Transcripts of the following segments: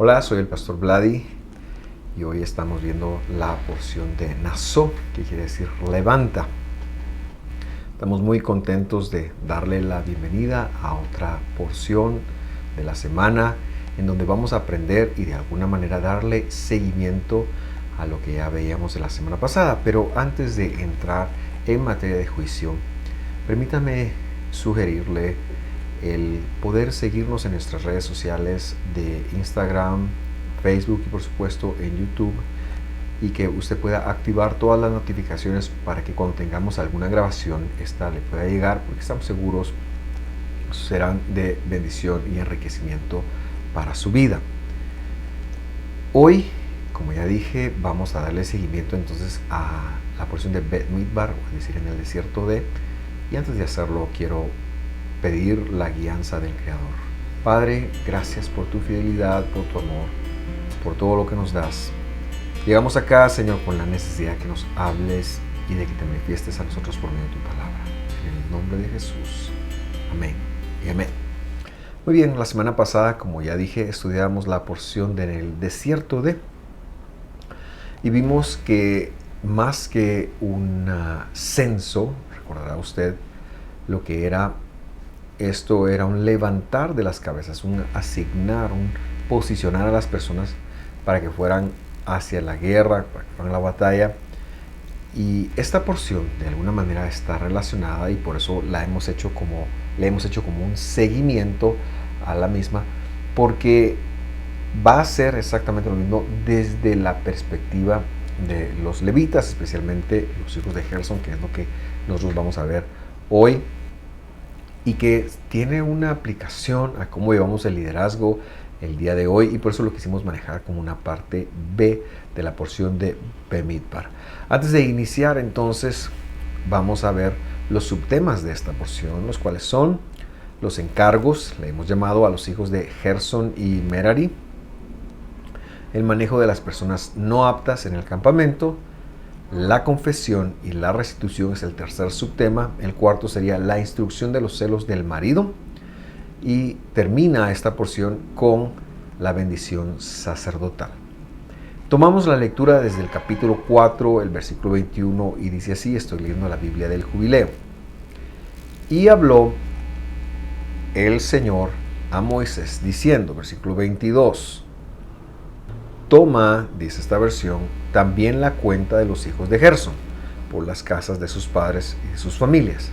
Hola, soy el pastor Vladi y hoy estamos viendo la porción de Naso, que quiere decir levanta. Estamos muy contentos de darle la bienvenida a otra porción de la semana en donde vamos a aprender y de alguna manera darle seguimiento a lo que ya veíamos de la semana pasada. Pero antes de entrar en materia de juicio, permítame sugerirle el poder seguirnos en nuestras redes sociales de Instagram, Facebook y por supuesto en YouTube, y que usted pueda activar todas las notificaciones para que cuando tengamos alguna grabación esta le pueda llegar, porque estamos seguros serán de bendición y enriquecimiento para su vida. Hoy, como ya dije, vamos a darle seguimiento entonces a la porción de Bet Midbar, es decir, en el desierto de, y antes de hacerlo quiero pedir la guianza del Creador. Padre, gracias por tu fidelidad, por tu amor, por todo lo que nos das. Llegamos acá, Señor, con la necesidad que nos hables y de que te manifiestes a nosotros por medio de tu palabra. En el nombre de Jesús. Amén y amén. Muy bien, la semana pasada, como ya dije, estudiamos la porción del desierto de, y vimos que más que un censo, recordará usted lo que era. Esto era un levantar de las cabezas, un asignar, un posicionar a las personas para que fueran hacia la guerra, para que fueran a la batalla. Y esta porción de alguna manera está relacionada y por eso le hemos hecho como un seguimiento a la misma, porque va a ser exactamente lo mismo desde la perspectiva de los levitas, especialmente los hijos de Gerson, que es lo que nosotros vamos a ver hoy, y que tiene una aplicación a cómo llevamos el liderazgo el día de hoy, y por eso lo quisimos manejar como una parte B de la porción de Bemidbar. Antes de iniciar entonces vamos a ver los subtemas de esta porción, los cuales son los encargos, le hemos llamado a los hijos de Gerson y Merari, el manejo de las personas no aptas en el campamento, la confesión y la restitución es el tercer subtema. El cuarto sería la instrucción de los celos del marido. Y termina esta porción con la bendición sacerdotal. Tomamos la lectura desde el capítulo 4, el versículo 21, y dice así, estoy leyendo la Biblia del Jubileo. Y habló el Señor a Moisés, diciendo, versículo 22, toma, dice esta versión, también la cuenta de los hijos de Gerson, por las casas de sus padres y de sus familias.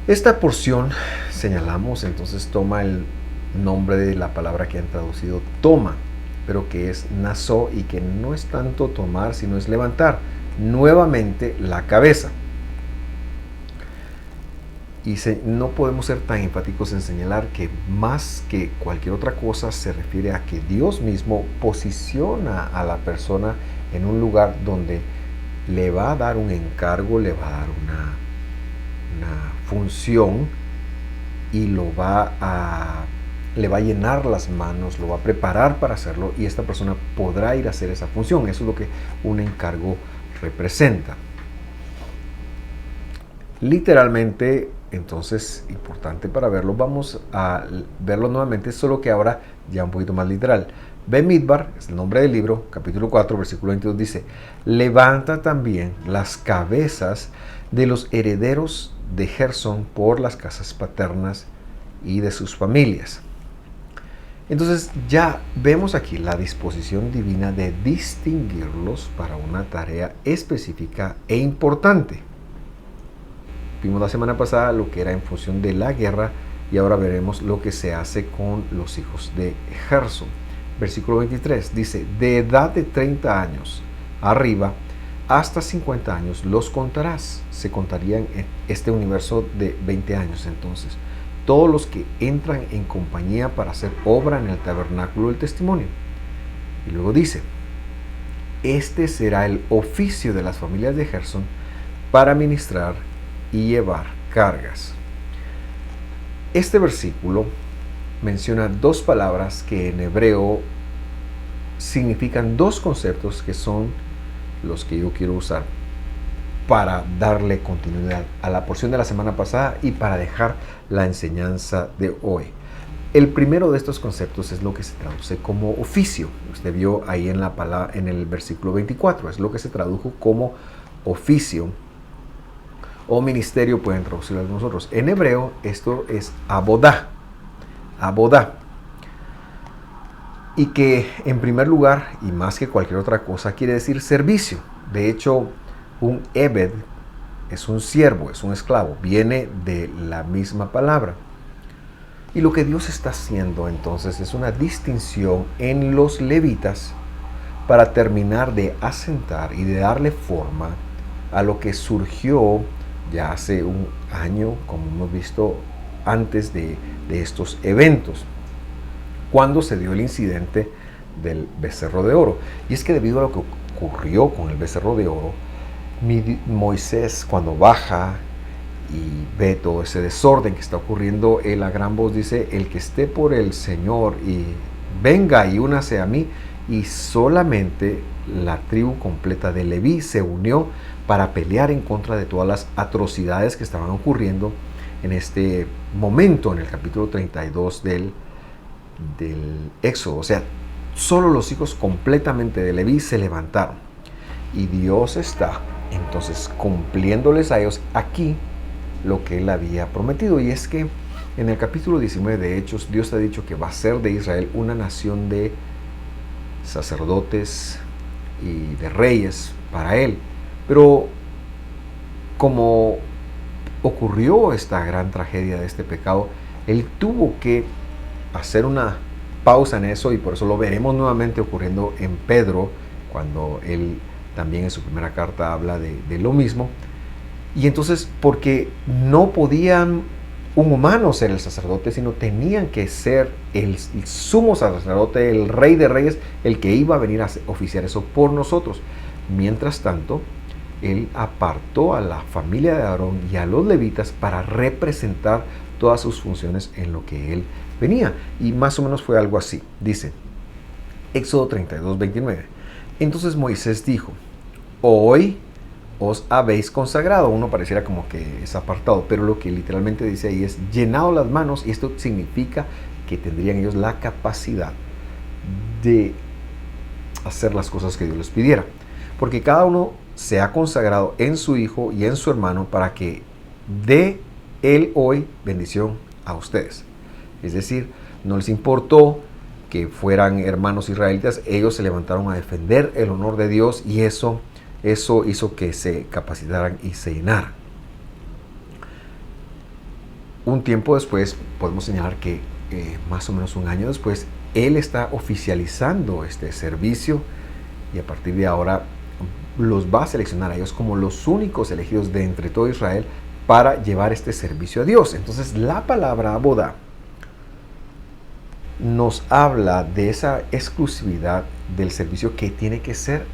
Esta porción, señalamos, entonces toma el nombre de la palabra que han traducido toma, pero que es nasó y que no es tanto tomar, sino es levantar nuevamente la cabeza. Y no podemos ser tan enfáticos en señalar que más que cualquier otra cosa se refiere a que Dios mismo posiciona a la persona en un lugar donde le va a dar un encargo, le va a dar una función y le va a llenar las manos, lo va a preparar para hacerlo, y esta persona podrá ir a hacer esa función. Eso es lo que un encargo representa. Literalmente, entonces, importante para verlo, vamos a verlo nuevamente, solo que ahora ya un poquito más literal. Bemidbar, es el nombre del libro, capítulo 4, versículo 22, dice, levanta también las cabezas de los herederos de Gerson por las casas paternas y de sus familias. Entonces ya vemos aquí la disposición divina de distinguirlos para una tarea específica e importante. Vimos la semana pasada lo que era en función de la guerra y ahora veremos lo que se hace con los hijos de Gerson. Versículo 23 dice, de edad de 30 años arriba hasta 50 años los contarás. Se contarían en este universo de 20 años entonces. Todos los que entran en compañía para hacer obra en el tabernáculo del testimonio. Y luego dice, este será el oficio de las familias de Gerson para ministrar y llevar cargas. Este versículo menciona dos palabras que en hebreo significan dos conceptos que son los que yo quiero usar para darle continuidad a la porción de la semana pasada y para dejar la enseñanza de hoy. El primero de estos conceptos es lo que se traduce como oficio. Usted vio ahí en la palabra, en el versículo 24, es lo que se tradujo como oficio o ministerio, pueden traducirlo nosotros. En hebreo esto es abodá, abodá. Y que en primer lugar, y más que cualquier otra cosa, quiere decir servicio. De hecho, un ebed es un siervo, es un esclavo, viene de la misma palabra. Y lo que Dios está haciendo entonces es una distinción en los levitas para terminar de asentar y de darle forma a lo que surgió ya hace un año, como hemos visto antes de estos eventos, cuando se dio el incidente del becerro de oro. Y es que debido a lo que ocurrió con el becerro de oro, Moisés, cuando baja y ve todo ese desorden que está ocurriendo, él a gran voz dice: el que esté por el Señor y venga y únase a mí. Y solamente la tribu completa de Leví se unió para pelear en contra de todas las atrocidades que estaban ocurriendo en este momento, en el capítulo 32 del Éxodo. O sea, solo los hijos completamente de Leví se levantaron. Y Dios está entonces cumpliéndoles a ellos aquí lo que él había prometido. Y es que en el capítulo 19 de Hechos, Dios ha dicho que va a ser de Israel una nación de sacerdotes y de reyes para él. Pero como ocurrió esta gran tragedia de este pecado, él tuvo que hacer una pausa en eso, y por eso lo veremos nuevamente ocurriendo en Pedro, cuando él también en su primera carta habla de lo mismo. Y entonces, porque no podían un humano ser el sacerdote, sino tenían que ser el sumo sacerdote, el rey de reyes, el que iba a venir a oficiar eso por nosotros. Mientras tanto, él apartó a la familia de Aarón y a los levitas para representar todas sus funciones en lo que él venía. Y más o menos fue algo así. Dice Éxodo 32, 29. Entonces Moisés dijo: hoy os habéis consagrado. Uno pareciera como que es apartado, pero lo que literalmente dice ahí es: llenado las manos. Y esto significa que tendrían ellos la capacidad de hacer las cosas que Dios les pidiera, porque cada uno se ha consagrado en su hijo y en su hermano para que dé él hoy bendición a ustedes. Es decir, no les importó que fueran hermanos israelitas, ellos se levantaron a defender el honor de Dios, y eso hizo que se capacitaran y se llenaran. Un tiempo después, podemos señalar que más o menos un año después, él está oficializando este servicio, y a partir de ahora los va a seleccionar a ellos como los únicos elegidos de entre todo Israel para llevar este servicio a Dios. Entonces, la palabra abodá nos habla de esa exclusividad del servicio que tiene que ser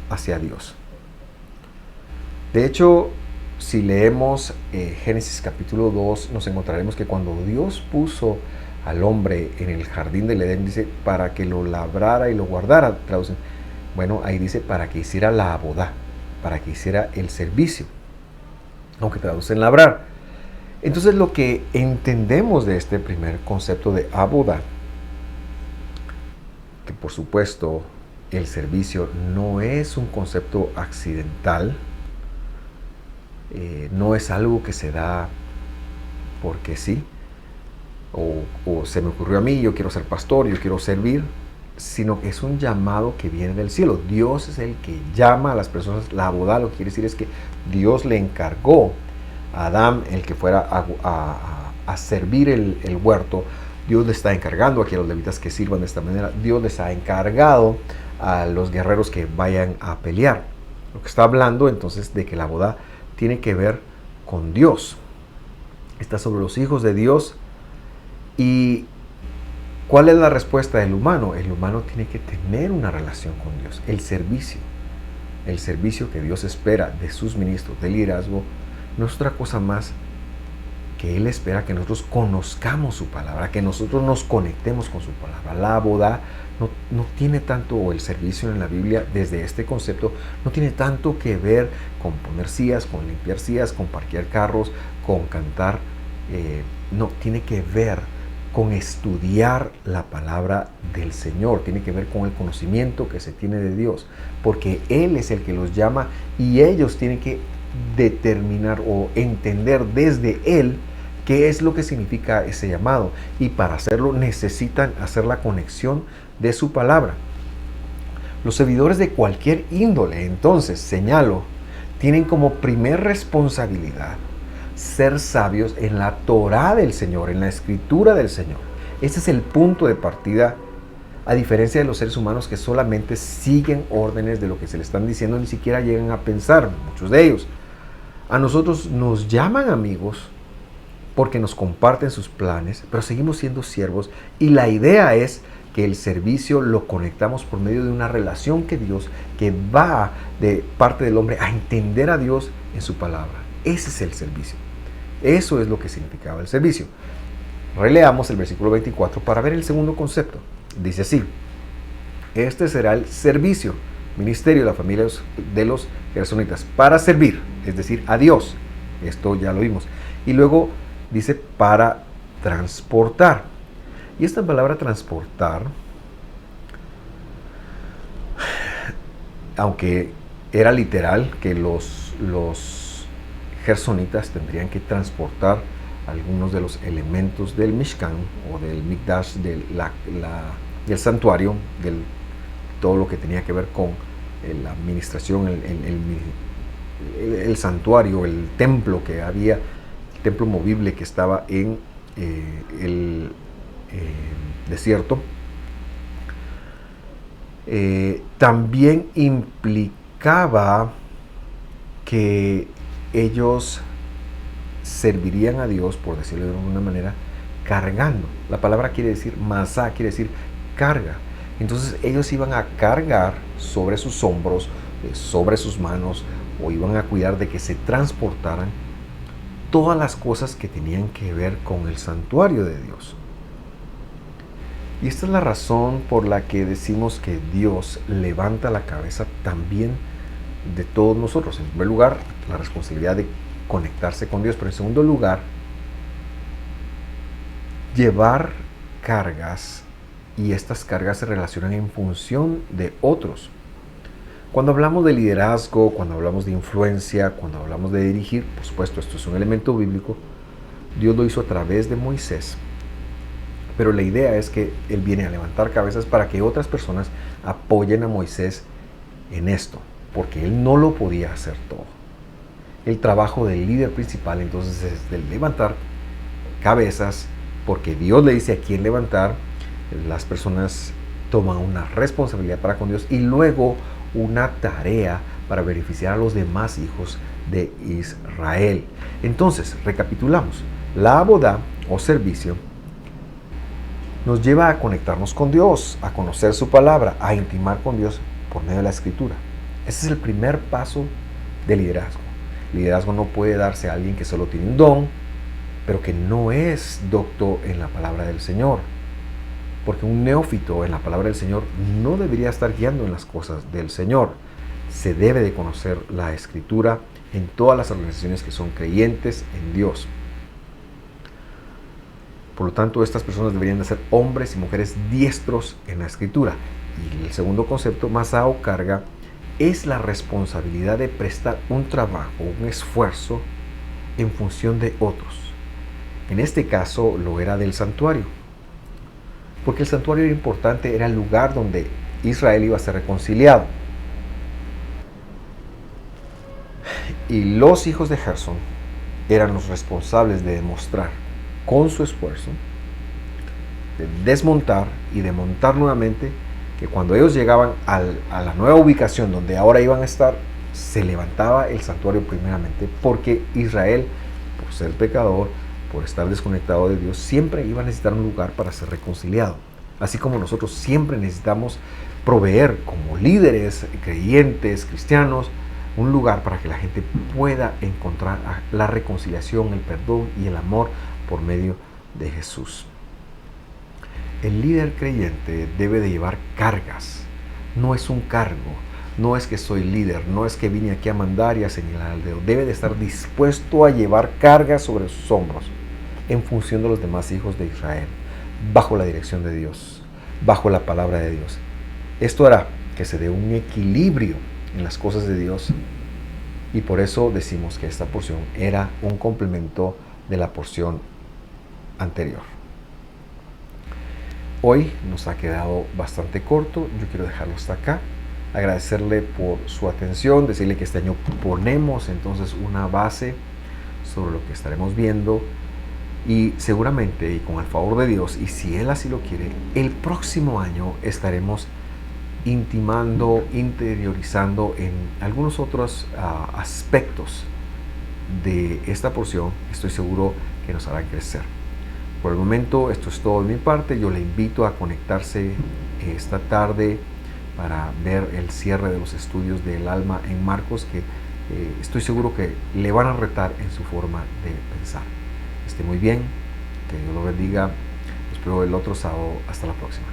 hacia Dios. De hecho, si leemos Génesis capítulo 2, nos encontraremos que cuando Dios puso al hombre en el jardín del Edén, dice para que lo labrara y lo guardara, traducen. Bueno, ahí dice para que hiciera la abodá, para que hiciera el servicio, aunque traducen labrar. Entonces, lo que entendemos de este primer concepto de abodá, que por supuesto el servicio no es un concepto accidental, no es algo que se da porque sí, o se me ocurrió a mí, yo quiero ser pastor, yo quiero servir, sino que es un llamado que viene del cielo. Dios es el que llama a las personas. La abodá lo que quiere decir es que Dios le encargó a Adán el que fuera a servir el huerto. Dios le está encargando aquí a los levitas que sirvan de esta manera. Dios les ha encargado a los guerreros que vayan a pelear. Lo que está hablando entonces de que la abodá tiene que ver con Dios. Está sobre los hijos de Dios. ¿Y cuál es la respuesta del humano? El humano tiene que tener una relación con Dios. El servicio que Dios espera de sus ministros de liderazgo no es otra cosa más que Él espera que nosotros conozcamos su palabra, que nosotros nos conectemos con su palabra. La abodá no tiene tanto, o el servicio en la Biblia desde este concepto, no tiene tanto que ver con poner sillas, con limpiar sillas, con parquear carros, con cantar. No, tiene que ver con estudiar la palabra del Señor, tiene que ver con el conocimiento que se tiene de Dios, porque Él es el que los llama y ellos tienen que determinar o entender desde Él qué es lo que significa ese llamado, y para hacerlo necesitan hacer la conexión de su palabra. Los servidores de cualquier índole, entonces, señalo, tienen como primer responsabilidad ser sabios en la Torá del Señor, en la Escritura del Señor. Ese es el punto de partida, a diferencia de los seres humanos que solamente siguen órdenes de lo que se les están diciendo, ni siquiera llegan a pensar, muchos de ellos. A nosotros nos llaman amigos porque nos comparten sus planes, pero seguimos siendo siervos, y la idea es que el servicio lo conectamos por medio de una relación que va de parte del hombre a entender a Dios en su palabra. Ese es el servicio. Eso es lo que significaba el servicio. Releamos el versículo 24 para ver el segundo concepto. Dice así: este será el servicio, ministerio de la familia de los gersonitas, para servir, es decir, a Dios. Esto ya lo vimos. Y luego dice para transportar. Y esta palabra transportar, aunque era literal que los gersonitas tendrían que transportar algunos de los elementos del Mishkan o del Mikdash, del santuario, todo lo que tenía que ver con la administración, el santuario, el templo que había, el templo movible que estaba en el desierto. También implicaba que ellos servirían a Dios, por decirlo de alguna manera, cargando. La palabra quiere decir masá, quiere decir carga. Entonces ellos iban a cargar sobre sus hombros, sobre sus manos, o iban a cuidar de que se transportaran todas las cosas que tenían que ver con el santuario de Dios. Y esta es la razón por la que decimos que Dios levanta la cabeza también de todos nosotros. En primer lugar, la responsabilidad de conectarse con Dios, pero en segundo lugar, llevar cargas, y estas cargas se relacionan en función de otros. Cuando hablamos de liderazgo, cuando hablamos de influencia, cuando hablamos de dirigir, por supuesto, esto es un elemento bíblico. Dios lo hizo a través de Moisés, pero la idea es que Él viene a levantar cabezas para que otras personas apoyen a Moisés en esto, porque Él no lo podía hacer todo. El trabajo del líder principal entonces es de levantar cabezas, porque Dios le dice a quién levantar. Las personas toman una responsabilidad para con Dios y luego una tarea para beneficiar a los demás hijos de Israel. Entonces, recapitulamos. La abodá o servicio nos lleva a conectarnos con Dios, a conocer su palabra, a intimar con Dios por medio de la Escritura. Ese es el primer paso del liderazgo. El liderazgo no puede darse a alguien que solo tiene un don, pero que no es docto en la palabra del Señor. Porque un neófito en la palabra del Señor no debería estar guiando en las cosas del Señor. Se debe de conocer la Escritura en todas las organizaciones que son creyentes en Dios. Por lo tanto, estas personas deberían de ser hombres y mujeres diestros en la Escritura. Y el segundo concepto, masá o carga, es la responsabilidad de prestar un trabajo, un esfuerzo en función de otros. En este caso lo era del santuario, porque el santuario era importante, era el lugar donde Israel iba a ser reconciliado. Y los hijos de Gersón eran los responsables de demostrar con su esfuerzo, de desmontar y de montar nuevamente, que cuando ellos llegaban a la nueva ubicación donde ahora iban a estar, se levantaba el santuario primeramente, porque Israel, por ser pecador, por estar desconectado de Dios, siempre iba a necesitar un lugar para ser reconciliado. Así como nosotros siempre necesitamos proveer como líderes, creyentes, cristianos, un lugar para que la gente pueda encontrar la reconciliación, el perdón y el amor por medio de Jesús. El líder creyente debe de llevar cargas. No es un cargo, no es que soy líder, no es que vine aquí a mandar y a señalar el dedo. Debe de estar dispuesto a llevar cargas sobre sus hombros en función de los demás hijos de Israel. bajo la dirección de Dios, bajo la palabra de Dios. Esto hará que se dé un equilibrio en las cosas de Dios, y por eso decimos que esta porción era un complemento de la porción anterior. Hoy nos ha quedado bastante corto, yo quiero dejarlo hasta acá. Agradecerle por su atención, decirle que este año ponemos entonces una base sobre lo que estaremos viendo, y seguramente, y con el favor de Dios, y si Él así lo quiere, el próximo año estaremos intimando, interiorizando en algunos otros aspectos de esta porción. Estoy seguro que nos hará crecer. Por el momento, esto es todo de mi parte. Yo le invito a conectarse esta tarde para ver el cierre de los estudios del alma en Marcos, que estoy seguro que le van a retar en su forma de pensar. Esté muy bien, que Dios lo bendiga. Los espero el otro sábado. Hasta la próxima.